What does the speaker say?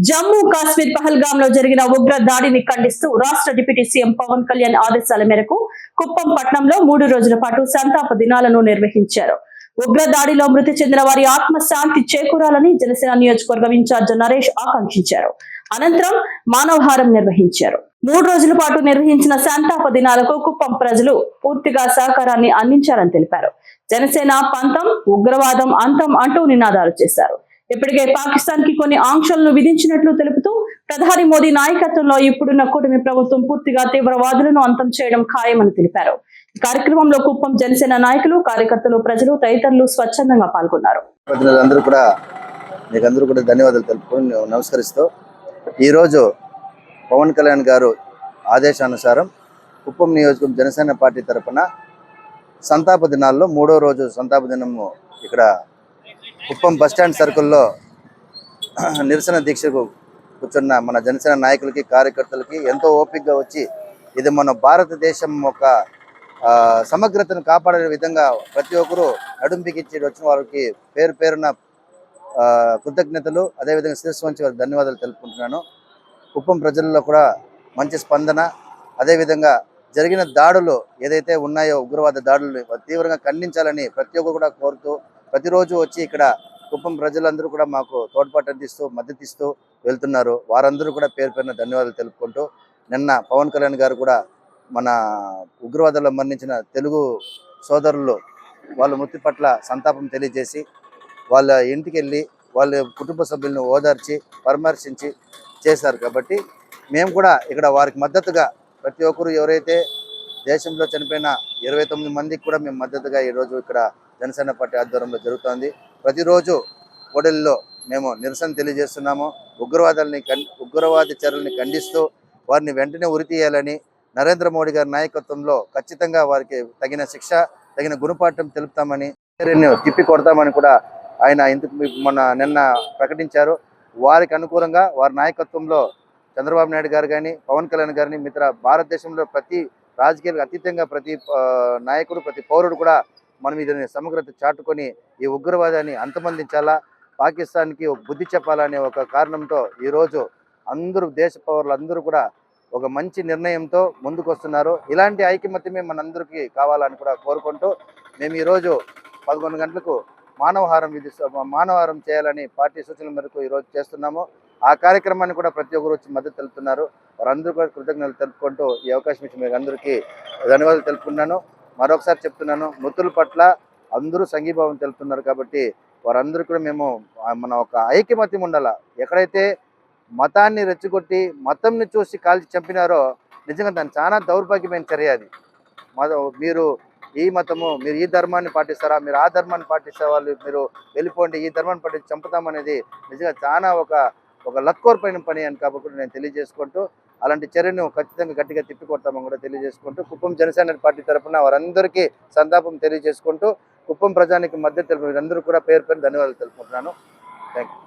జమ్మూ కాశ్మీర్ పహల్గామ్ లో జరిగిన ఉగ్ర దాడిని ఖండిస్తూ రాష్ట్ర డిప్యూటీ సీఎం పవన్ కళ్యాణ్ ఆదేశాల మేరకు కుప్పం పట్టణంలో 3 రోజుల పాటు సంతాప దినాలను నిర్వహించారు. ఉగ్ర దాడిలో మృతి చెందిన వారి ఆత్మ శాంతి చేకూరాలని జనసేన నియోజకవర్గం ఇన్ఛార్జ్ నరేష్ ఆకాంక్షించారు. అనంతరం మానవహారం నిర్వహించారు. 3 రోజుల పాటు నిర్వహించిన సంతాప దినాలకు కుప్పం ప్రజలు పూర్తిగా సహకారాన్ని అందించారని తెలిపారు. జనసేన పంతం, ఉగ్రవాదం అంతం అంటూ నినాదాలు చేశారు. ఇప్పటికే పాకిస్తాన్ కి కొన్ని ఆంక్షలను విధించినట్లు తెలుపుతూ ప్రధాని మోదీ నాయకత్వంలో ఇప్పుడున్న కూటమి ప్రభుత్వం పూర్తిగా తీవ్రవాదులను అంతం చేయడం ఖాయమని తెలిపారు. ఈ కార్యక్రమంలో కుప్పం జనసేన నాయకులు, కార్యకర్తలు, ప్రజలు తదితరులు స్వచ్ఛందంగా పాల్గొన్నారు. ధన్యవాదాలు తెలుపుకొని నమస్కరిస్తూ ఈ రోజు పవన్ కళ్యాణ్ గారు ఆదేశానుసారం కుప్పం నియోజకవర్గం జనసేన పార్టీ తరఫున సంతాప దినాల్లో 3వ రోజు సంతాప దినము ఇక్కడ కుప్పం బస్టాండ్ సర్కిల్లో నిరసన దీక్షకు కూర్చున్న మన జనసేన నాయకులకి, కార్యకర్తలకి ఎంతో ఓపికగా వచ్చి ఇది మన భారతదేశం ఒక సమగ్రతను కాపాడే విధంగా ప్రతి ఒక్కరూ నడుంపికిచ్చి వచ్చిన వారికి పేరు పేరున కృతజ్ఞతలు, అదేవిధంగా శిరస్సు వంచి వారికి ధన్యవాదాలు తెలుపుకుంటున్నాను. కుప్పం ప్రజల్లో కూడా మంచి స్పందన, అదేవిధంగా జరిగిన దాడులు ఏదైతే ఉన్నాయో ఉగ్రవాద దాడులు తీవ్రంగా ఖండించాలని ప్రతి ఒక్కరు కూడా కోరుతూ ప్రతిరోజు వచ్చి ఇక్కడ కుప్పం ప్రజలందరూ కూడా మాకు తోడ్పాటు అందిస్తూ మద్దతిస్తూ వెళ్తున్నారు. వారందరూ కూడా పేరు పేరున ధన్యవాదాలు తెలుపుకుంటూ నిన్న పవన్ కళ్యాణ్ గారు కూడా మన ఉగ్రవాదంలో మరణించిన తెలుగు సోదరులు వాళ్ళ మృతి పట్ల సంతాపం తెలియజేసి వాళ్ళ ఇంటికి వెళ్ళి వాళ్ళ కుటుంబ సభ్యులను ఓదార్చి పరామర్శించి చేశారు. కాబట్టి మేము కూడా ఇక్కడ వారికి మద్దతుగా ప్రతి ఒక్కరు ఎవరైతే దేశంలో చనిపోయిన 29 మందికి కూడా మేము మద్దతుగా ఈరోజు ఇక్కడ జనసేన పార్టీ ఆధ్వర్యంలో జరుగుతోంది. ప్రతిరోజు కోడలిలో మేము నిరసన తెలియజేస్తున్నాము. ఉగ్రవాద చర్యల్ని ఖండిస్తూ వారిని వెంటనే ఉరితీయాలని నరేంద్ర మోడీ గారి నాయకత్వంలో ఖచ్చితంగా వారికి తగిన శిక్ష, తగిన గుణపాఠం తెలుపుతామని, తిప్పి కొడతామని కూడా ఆయన నిన్న ప్రకటించారు. వారికి అనుకూలంగా వారి నాయకత్వంలో చంద్రబాబు నాయుడు గారు కానీ, పవన్ కళ్యాణ్ గారిని భారతదేశంలో ప్రతి రాజకీయాలకు అతీతంగా ప్రతి నాయకుడు, ప్రతి పౌరుడు కూడా మనం ఇది సమగ్రత చాటుకొని ఈ ఉగ్రవాదాన్ని అంతమొందించాలా, పాకిస్తాన్కి ఒక బుద్ధి చెప్పాలనే ఒక కారణంతో ఈరోజు అందరూ దేశ పౌరులందరూ కూడా ఒక మంచి నిర్ణయంతో ముందుకు వస్తున్నారు. ఇలాంటి ఐకమత్యమే మనందరికీ కావాలని కూడా కోరుకుంటూ మేము ఈరోజు 11 గంటలకు మానవహారం చేయాలని పార్టీ సూచనల మేరకు ఈరోజు చేస్తున్నాము. ఆ కార్యక్రమాన్ని కూడా ప్రతి ఒక్కరు వచ్చి మద్దతు తెలుపుతున్నారు. వారందరూ కూడా కృతజ్ఞతలు తెలుపుకుంటూ ఈ అవకాశం ఇచ్చి మీకు అందరికీ ధన్యవాదాలు తెలుపుకున్నాను. మరొకసారి చెప్తున్నాను, మృతుల పట్ల అందరూ సంఘీభావం తెలుపుతున్నారు. కాబట్టి వారందరూ కూడా మేము మన ఒక ఐకమత్యం ఉండాల. ఎక్కడైతే మతాన్ని రెచ్చగొట్టి మతంని చూసి కాల్చి చంపినారో నిజంగా దాన్ని చాలా దౌర్భాగ్యమైన చర్య. అది మీరు ఈ మతము, మీరు ఈ ధర్మాన్ని పాటిస్తారా, మీరు ఆ ధర్మాన్ని పాటిస్తే వాళ్ళు మీరు వెళ్ళిపోండి, ఈ ధర్మాన్ని పాటించి చంపుతామనేది నిజంగా చాలా ఒక లక్కోర్పైన పని అని కాబట్టి నేను తెలియజేసుకుంటూ అలాంటి చర్యను ఖచ్చితంగా గట్టిగా తిప్పికొడతామని కూడా తెలియజేసుకుంటూ కుప్పం జనసేన పార్టీ తరఫున వారందరికీ సంతాపం తెలియజేసుకుంటూ కుప్పం ప్రజానికి మద్దతు తెలుపు అందరూ కూడా పేరు ధన్యవాదాలు తెలుపుకుంటున్నాను. Thank you.